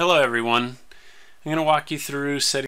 Hello everyone. I'm going to walk you through setting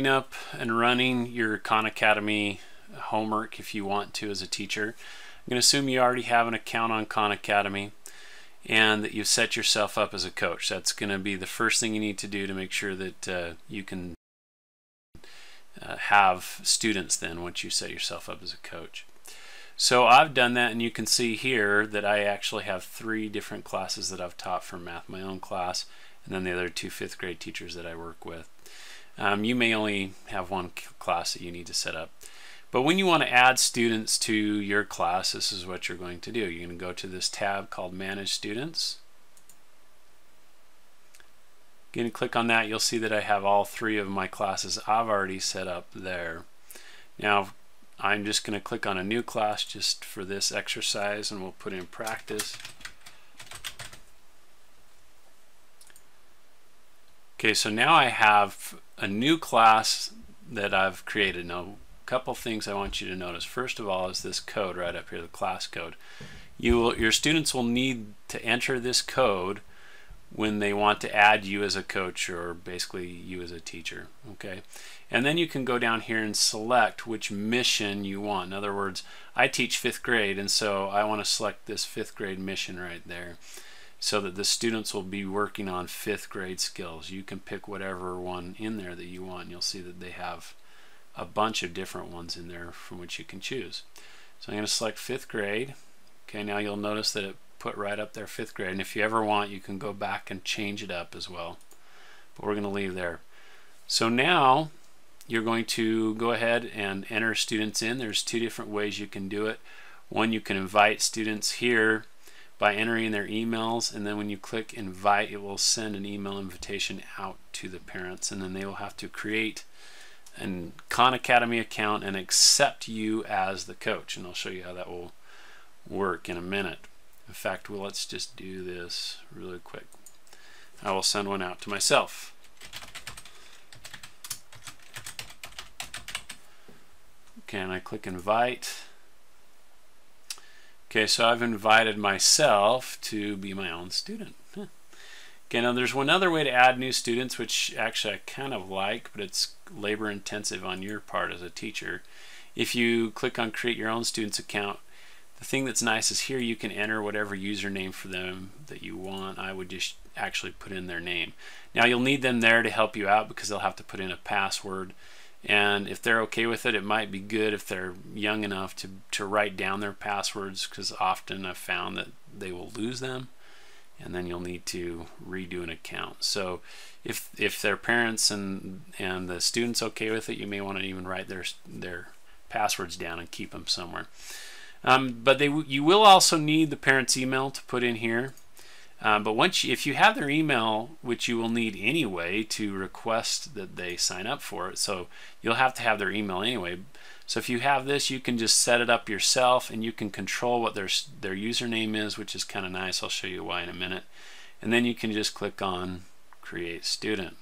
up and running your Khan Academy homework if you want to as a teacher. I'm going to assume you already have an account on Khan Academy and that you've set yourself up as a coach. That's going to be the first thing you need to do to make sure that you can have students then once you set yourself up as a coach. So I've done that, and you can see here that I actually have 3 different classes that I've taught for math, my own class, and then the other 2 5th grade teachers that I work with. You may only have 1 class that you need to set up. But when you want to add students to your class, this is what you're going to do. You're going to go to this tab called Manage Students. You're going to click on that. You'll see that I have all 3 of my classes I've already set up there. Now, I'm just going to click on a new class just for this exercise, and we'll put in practice. Okay, so now I have a new class that I've created. Now, a couple things I want you to notice. First of all is this code right up here, the class code. Your students will need to enter this code when they want to add you as a coach, or basically you as a teacher. Okay, and then you can go down here and select which mission you want. In other words, I teach 5th grade, and so I want to select this 5th grade mission right there so that the students will be working on 5th grade skills. You can pick whatever one in there that you want, and you'll see that they have a bunch of different ones in there from which you can choose. So I'm going to select 5th grade. Okay, now you'll notice that it put right up there 5th grade, and if you ever want, you can go back and change it up as well, but we're going to leave there. So now you're going to go ahead and enter students in. There's 2 different ways you can do it. One, you can invite students here by entering their emails, and then when you click invite, it will send an email invitation out to the parents, and then they will have to create an Khan Academy account and accept you as the coach, and I'll show you how that will work in a minute. In fact, well, let's just do this really quick. I will send one out to myself. Okay, and I click invite. Okay, so I've invited myself to be my own student. Okay, now there's one other way to add new students, which actually I kind of like, but it's labor intensive on your part as a teacher. If you click on create your own students account, the thing that's nice is here you can enter whatever username for them that you want. I would just actually put in their name. Now you'll need them there to help you out because they'll have to put in a password, and if they're okay with it, it might be good if they're young enough to write down their passwords, because often I've found that they will lose them and then you'll need to redo an account. So if their parents and the students okay with it, you may want to even write their passwords down and keep them somewhere. But you will also need the parent's email to put in here. But if you have their email, which you will need anyway to request that they sign up for it, so you'll have to have their email anyway. So if you have this, you can just set it up yourself, and you can control what their username is, which is kind of nice. I'll show you why in a minute. And then you can just click on Create Student.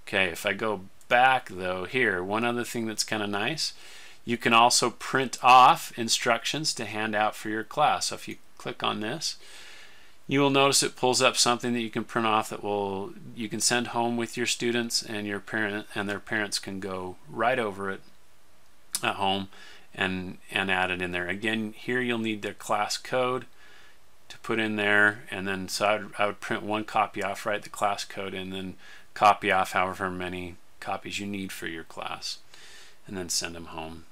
Okay, if I go back though, here, one other thing that's kind of nice, you can also print off instructions to hand out for your class. So if you click on this, you will notice it pulls up something that you can print off that you can send home with your students, and your parent and their parents can go right over it at home and add it in there. Again, here you'll need their class code to put in there, and then so I would print 1 copy off, write the class code, and then copy off however many copies you need for your class, and then send them home.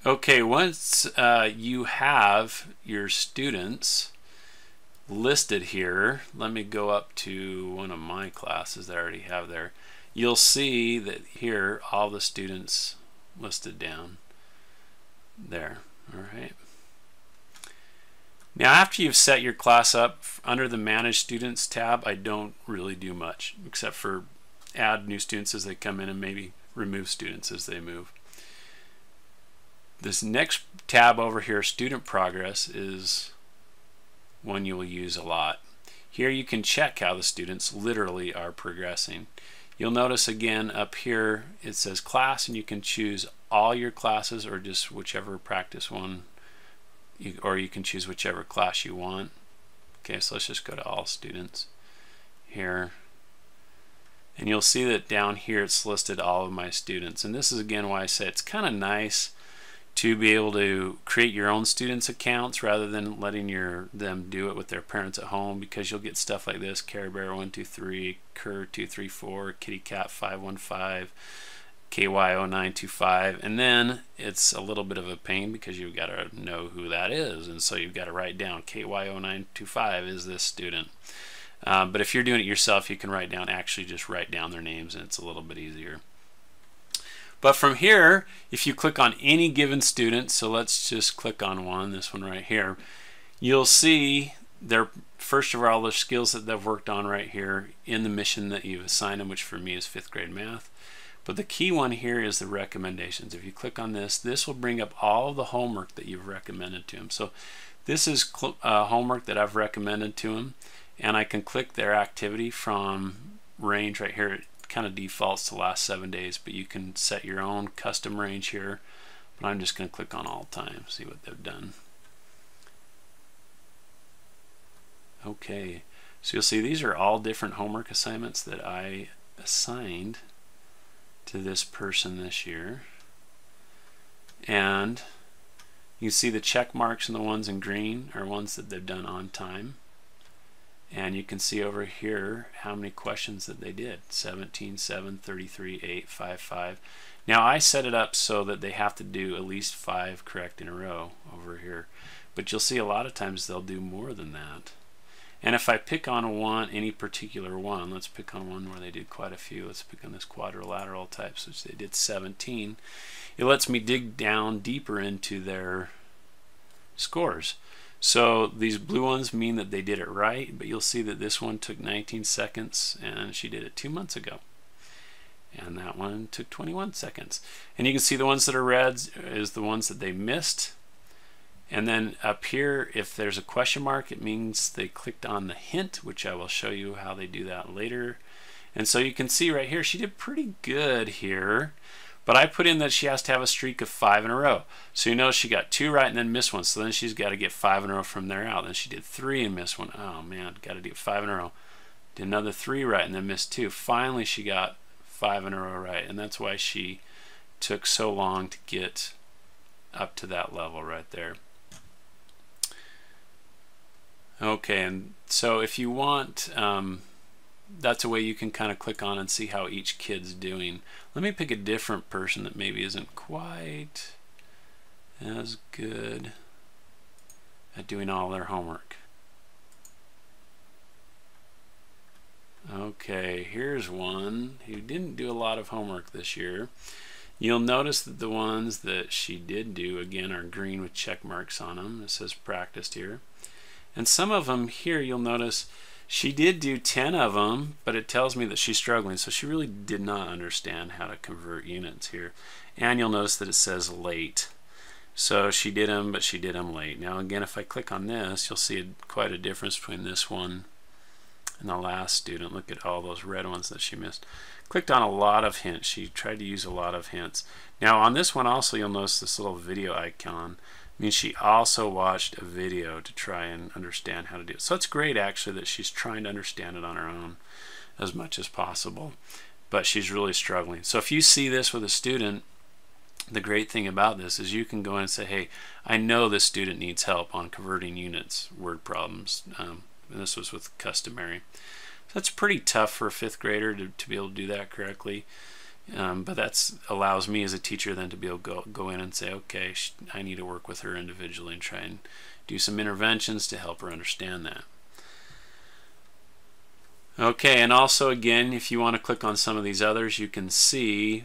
Okay, once you have your students listed here, let me go up to one of my classes that I already have there. You'll see that here all the students listed down there. All right. Now after you've set your class up, under the Manage Students tab, I don't really do much except for add new students as they come in and maybe remove students as they move. This next tab over here, Student Progress, is one you will use a lot. Here you can check how the students literally are progressing. You'll notice again up here it says class, and you can choose all your classes or just whichever practice one, or you can choose whichever class you want. Okay, so let's just go to all students. here, and you'll see that down here it's listed all of my students. And this is again why I say it's kind of nice to be able to create your own students' accounts rather than letting them do it with their parents at home, because you'll get stuff like this: Care Bear 123, Cur 234, Kitty Cat 515, KY0925, and then it's a little bit of a pain because you've got to know who that is, and so you've got to write down KY0925 is this student. But if you're doing it yourself, you can just write down their names, and it's a little bit easier. But from here, if you click on any given student, so let's just click on this one right here, you'll see first of all, their skills that they've worked on right here in the mission that you've assigned them, which for me is 5th grade math. But the key one here is the recommendations. If you click on this will bring up all of the homework that you've recommended to them. So this is homework that I've recommended to them, and I can click their activity from range right here. It kind of defaults to last 7 days, but you can set your own custom range here. But I'm just going to click on all time, see what they've done. Okay, so you'll see these are all different homework assignments that I assigned to this person this year. And you see the check marks and the ones in green are ones that they've done on time. And you can see over here how many questions that they did: 17, 7, 33, 8, 5, 5. Now I set it up so that they have to do at least 5 correct in a row over here. But you'll see a lot of times they'll do more than that. And if I pick on any particular one, let's pick on one where they did quite a few. Let's pick on this quadrilateral types, which they did 17. It lets me dig down deeper into their scores. So these blue ones mean that they did it right, but you'll see that this one took 19 seconds and she did it 2 months ago. And that one took 21 seconds. And you can see the ones that are red is the ones that they missed. And then up here, if there's a question mark, it means they clicked on the hint, which I will show you how they do that later. And so you can see right here, she did pretty good here. But I put in that she has to have a streak of 5 in a row. So you know she got 2 right and then missed one. So then she's got to get 5 in a row from there out. Then she did 3 and missed one. Oh man, got to do 5 in a row. Did another 3 right and then missed 2. Finally she got 5 in a row right. And that's why she took so long to get up to that level right there. Okay, and so if you want, that's a way you can kind of click on and see how each kid's doing. Let me pick a different person that maybe isn't quite as good at doing all their homework. Okay, here's one who didn't do a lot of homework this year. You'll notice that the ones that she did do, again, are green with check marks on them. It says practiced here. And some of them here, you'll notice she did do 10 of them, but it tells me that she's struggling. So she really did not understand how to convert units here. And you'll notice that it says late. So she did them, but she did them late. Now again, if I click on this, you'll see quite a difference between this one and the last student. Look at all those red ones that she missed. Clicked on a lot of hints. She tried to use a lot of hints. Now on this one also, you'll notice this little video icon. Means she also watched a video to try and understand how to do it. So it's great actually that she's trying to understand it on her own as much as possible, but she's really struggling. So if you see this with a student, the great thing about this is you can go in and say, hey, I know this student needs help on converting units, word problems. And this was with customary. So that's pretty tough for a 5th grader to be able to do that correctly. But that allows me as a teacher then to be able to go in and say, okay, I need to work with her individually and try and do some interventions to help her understand that. Okay, and also again, if you want to click on some of these others, you can see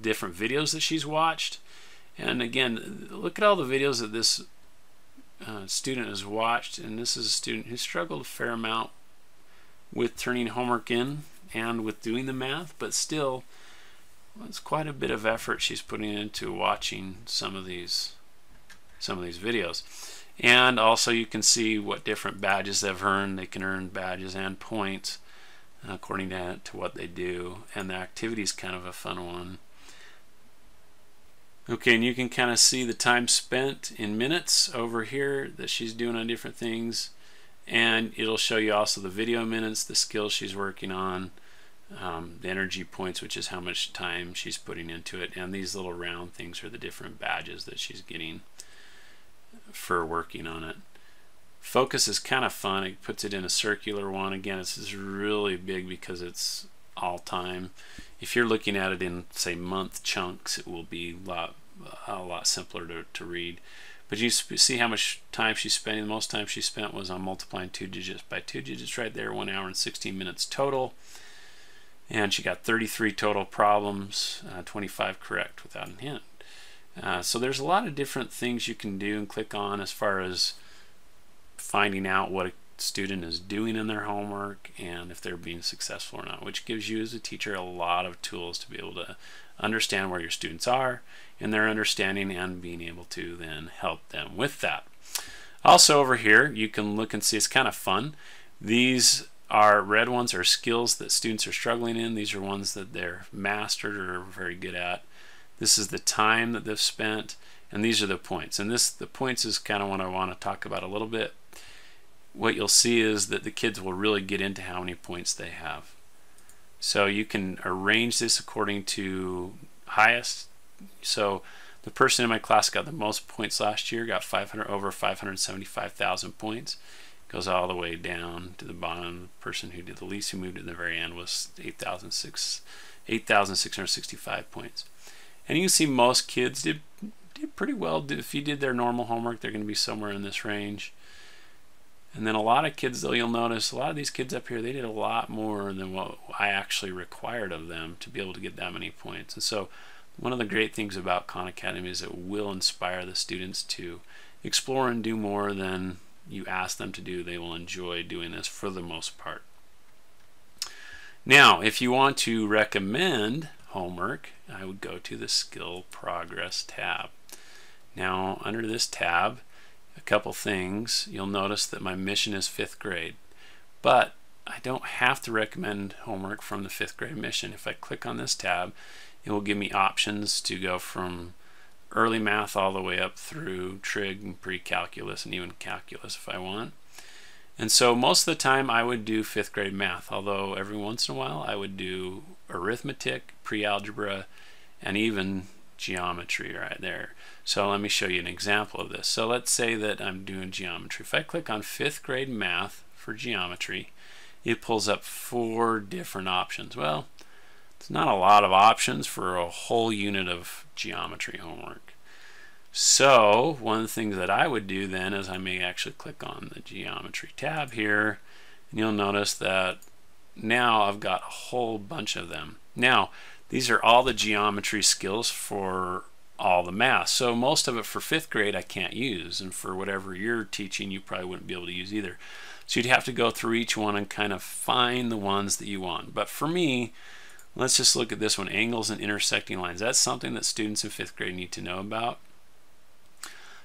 different videos that she's watched. And again, look at all the videos that this student has watched. And this is a student who struggled a fair amount with turning homework in and with doing the math, but still, it's quite a bit of effort she's putting into watching some of these videos. And also you can see what different badges they've earned. They can earn badges and points according to what they do, and the activity is kind of a fun one. Okay, and you can kind of see the time spent in minutes over here that she's doing on different things. And it'll show you also the video minutes, the skills she's working on, the energy points, which is how much time she's putting into it, and these little round things are the different badges that she's getting for working on it. Focus is kind of fun. It puts it in a circular one. Again, it's really big because it's all time. If you're looking at it in, say, month chunks, it will be a lot simpler to read. But you see how much time she's spending. The most time she spent was on multiplying 2 digits by 2 digits right there, 1 hour and 16 minutes total. And she got 33 total problems, 25 correct without a hint. So there's a lot of different things you can do and click on as far as finding out what a student is doing in their homework and if they're being successful or not, which gives you as a teacher a lot of tools to be able to understand where your students are and their understanding and being able to then help them with that. Also over here you can look and see, it's kind of fun. These are red ones are skills that students are struggling in. These are ones that they're mastered or are very good at. This is the time that they've spent, and these are the points. And the points is kind of what I want to talk about a little bit. What you'll see is that the kids will really get into how many points they have. So you can arrange this according to highest. So the person in my class got the most points last year, got over 575,000 points. Goes all the way down to the bottom. The person who did the least, who moved to the very end, was 8,665 points. And you can see most kids did pretty well. If you did their normal homework, they're going to be somewhere in this range. And then a lot of kids, though, you'll notice a lot of these kids up here, they did a lot more than what I actually required of them to be able to get that many points. And so one of the great things about Khan Academy is it will inspire the students to explore and do more than you ask them to do. They will enjoy doing this for the most part. Now, if you want to recommend homework, I would go to the Skill Progress tab. Now, under this tab, a couple things. You'll notice that my mission is 5th grade, but I don't have to recommend homework from the 5th grade mission. If I click on this tab, it will give me options to go from early math all the way up through trig and pre-calculus and even calculus if I want. And so most of the time I would do 5th grade math, although every once in a while I would do arithmetic, pre-algebra, and even geometry right there. So let me show you an example of this. So let's say that I'm doing geometry. If I click on 5th grade math for geometry, it pulls up 4 different options. Well, it's not a lot of options for a whole unit of geometry homework. So one of the things that I would do then is I may actually click on the geometry tab here, and you'll notice that now I've got a whole bunch of them. Now these are all the geometry skills for all the math. So most of it for 5th grade I can't use, and for whatever you're teaching you probably wouldn't be able to use either. So you'd have to go through each one and kind of find the ones that you want. But for me, let's just look at this one, angles and intersecting lines. That's something that students in 5th grade need to know about.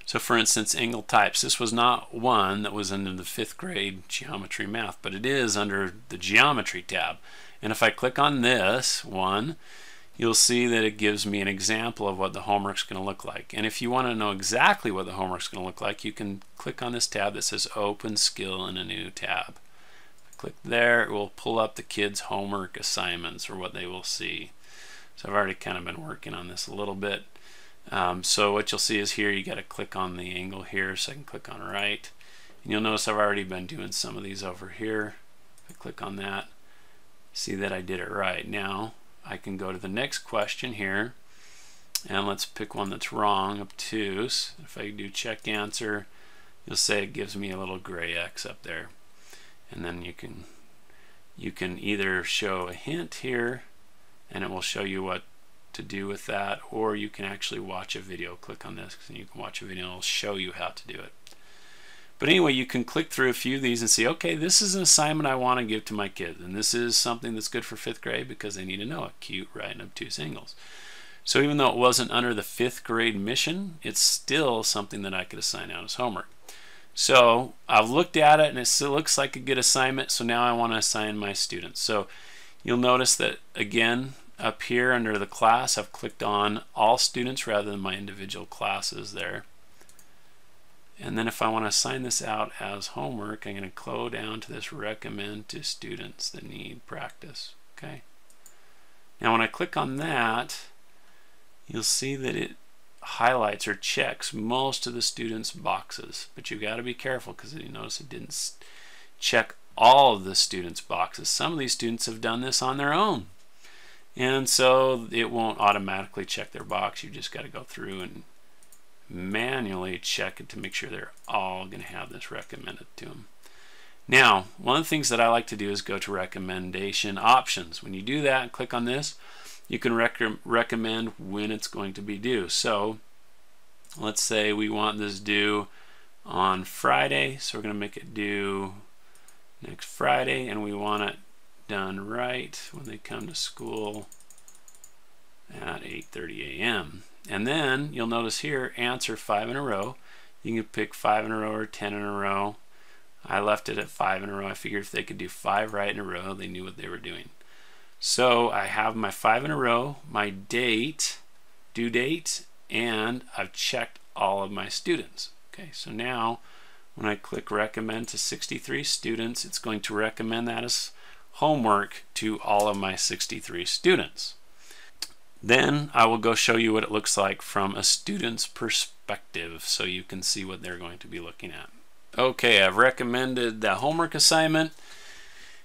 So for instance, angle types. This was not one that was under the 5th grade geometry math, but it is under the geometry tab. And if I click on this one, you'll see that it gives me an example of what the homework's going to look like. And if you want to know exactly what the homework's going to look like, you can click on this tab that says Open Skill in a new tab. Click there, it will pull up the kids' homework assignments or what they will see. So I've already kind of been working on this a little bit. So what you'll see is here you got to click on the angle here, so I can click on right. And you'll notice I've already been doing some of these over here. If I click on that, see that I did it right. Now I can go to the next question here, and let's pick one that's wrong, obtuse. If I do check answer, you'll say it gives me a little gray X up there. And then you can either show a hint here and it will show you what to do with that, or you can actually watch a video. Click on this and you can watch a video and it'll show you how to do it. But anyway, you can click through a few of these and see, okay, this is an assignment I want to give to my kids, and this is something that's good for 5th grade because they need to know acute, right, and obtuse angles. So even though it wasn't under the 5th grade mission, it's still something that I could assign out as homework. So I've looked at it and it still looks like a good assignment, so now I want to assign my students. So you'll notice that again up here under the class I've clicked on all students rather than my individual classes there. And then if I want to assign this out as homework, I'm going to go down to this recommend to students that need practice. Okay. Now when I click on that, you'll see that it highlights or checks most of the students' boxes. But you've got to be careful because you notice it didn't check all of the students' boxes. Some of these students have done this on their own. And so it won't automatically check their box. You just got to go through and manually check it to make sure they're all going to have this recommended to them. Now, one of the things that I like to do is go to recommendation options. When you do that and click on this, you can recommend when it's going to be due. So let's say we want this due on Friday, so we're going to make it due next Friday, and we want it done right when they come to school at 8:30 a.m. And then you'll notice here, answer 5 in a row. You can pick 5 in a row or 10 in a row. I left it at 5 in a row. I figured if they could do 5 right in a row, they knew what they were doing. So I have my 5 in a row, my date, due date, and I've checked all of my students. Okay, so now when I click recommend to 63 students, it's going to recommend that as homework to all of my 63 students. Then I will go show you what it looks like from a student's perspective so you can see what they're going to be looking at. Okay, I've recommended the homework assignment.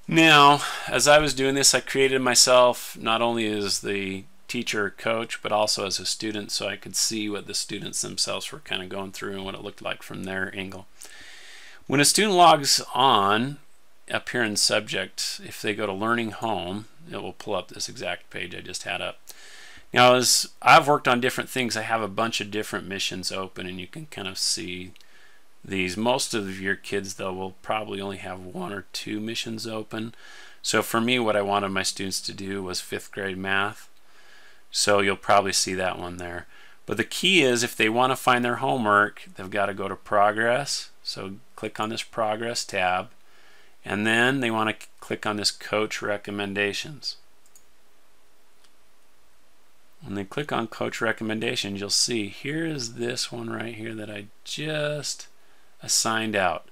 Now, as I was doing this, I created myself not only as the teacher or coach, but also as a student so I could see what the students themselves were kind of going through and what it looked like from their angle. When a student logs on, up here in subject, if they go to Learning Home, it will pull up this exact page I just had up. Now, as I've worked on different things, I have a bunch of different missions open, and you can kind of see these. Most of your kids, though, will probably only have 1 or 2 missions open. So for me, what I wanted my students to do was 5th grade math. So you'll probably see that one there. But the key is if they want to find their homework, they've got to go to Progress. So click on this Progress tab. And then they want to click on this Coach Recommendations. When they click on Coach Recommendations, you'll see here is this one right here that I just assigned out,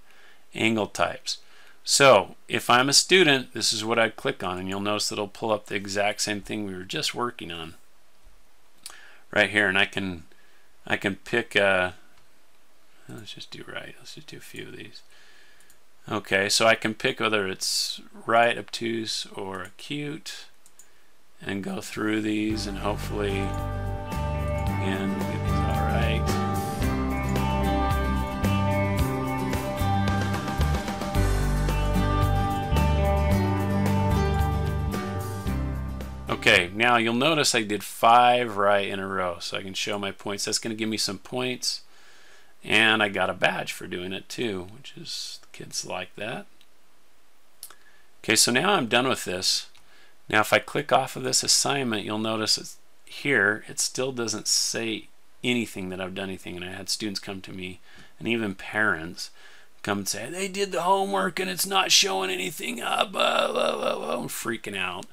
angle types. So if I'm a student, this is what I'd click on, and you'll notice that it'll pull up the exact same thing we were just working on right here. And I can pick let's just do right. Let's just do a few of these. Okay, so I can pick whether it's right, obtuse, or acute, and go through these, and hopefully, again, we'll get these all right. Okay, now you'll notice I did 5 right in a row, so I can show my points. That's going to give me some points, and I got a badge for doing it too, which is, the kids like that. Okay, so now I'm done with this. Now if I click off of this assignment, you'll notice it's here it still doesn't say anything that I've done anything, and I had students come to me, and even parents come and say they did the homework and it's not showing anything up, I'm freaking out.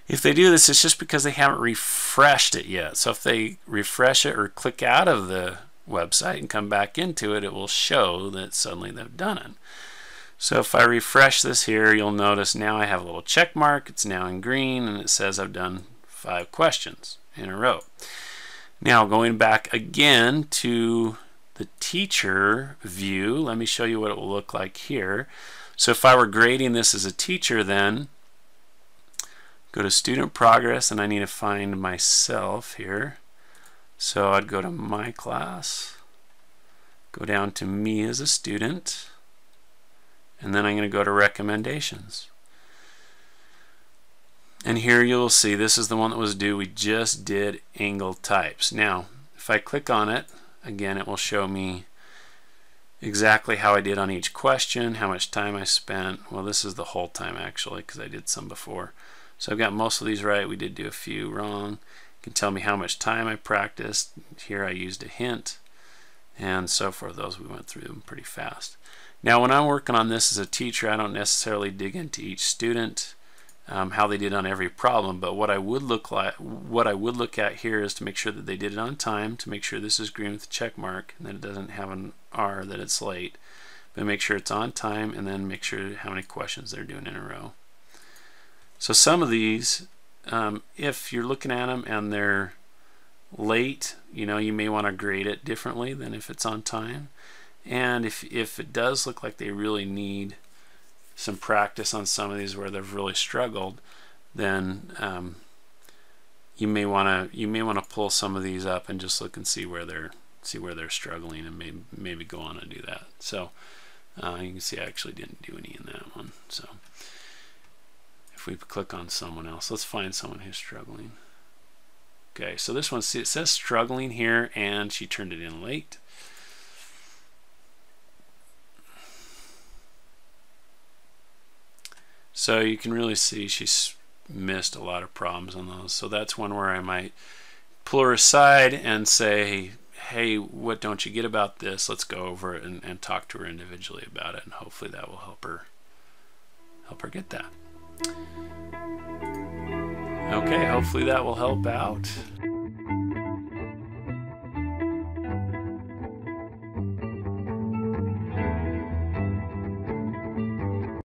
If they do this, it's just because they haven't refreshed it yet. So if they refresh it or click out of the website and come back into it, it will show that suddenly they've done it. So if I refresh this here, you'll notice now I have a little check mark. It's now in green, and it says I've done 5 questions in a row. Now going back again to the teacher view, let me show you what it will look like here. So if I were grading this as a teacher, then go to Student Progress, and I need to find myself here. So I'd go to My Class, go down to Me as a Student, and then I'm going to go to Recommendations. And here you'll see this is the one that was due. We just did angle types. Now, if I click on it, again, it will show me exactly how I did on each question, how much time I spent. Well, this is the whole time actually, because I did some before. So I've got most of these right. We did do a few wrong. It can tell me how much time I practiced. Here I used a hint, and so forth. Those we went through them pretty fast. Now when I'm working on this as a teacher, I don't necessarily dig into each student. how they did on every problem, but what I would look at here is to make sure that they did it on time, to make sure this is green with a check mark and that it doesn't have an R, that it's late, but make sure it's on time, and then make sure how many questions they're doing in a row. So some of these, if you're looking at them and they're late, you may want to grade it differently than if it's on time. And if it does look like they really need some practice on some of these where they've really struggled, then you may want to pull some of these up and just look and see where they're struggling, and maybe go on and do that. So you can see I actually didn't do any in that one. So if we click on someone else, let's find someone who's struggling. Okay, so this one, see, it says struggling here, and she turned it in late. So you can really see she's missed a lot of problems on those. So that's one where I might pull her aside and say, hey, what don't you get about this? Let's go over it and talk to her individually about it, and hopefully that will help her get that. Okay, hopefully that will help out.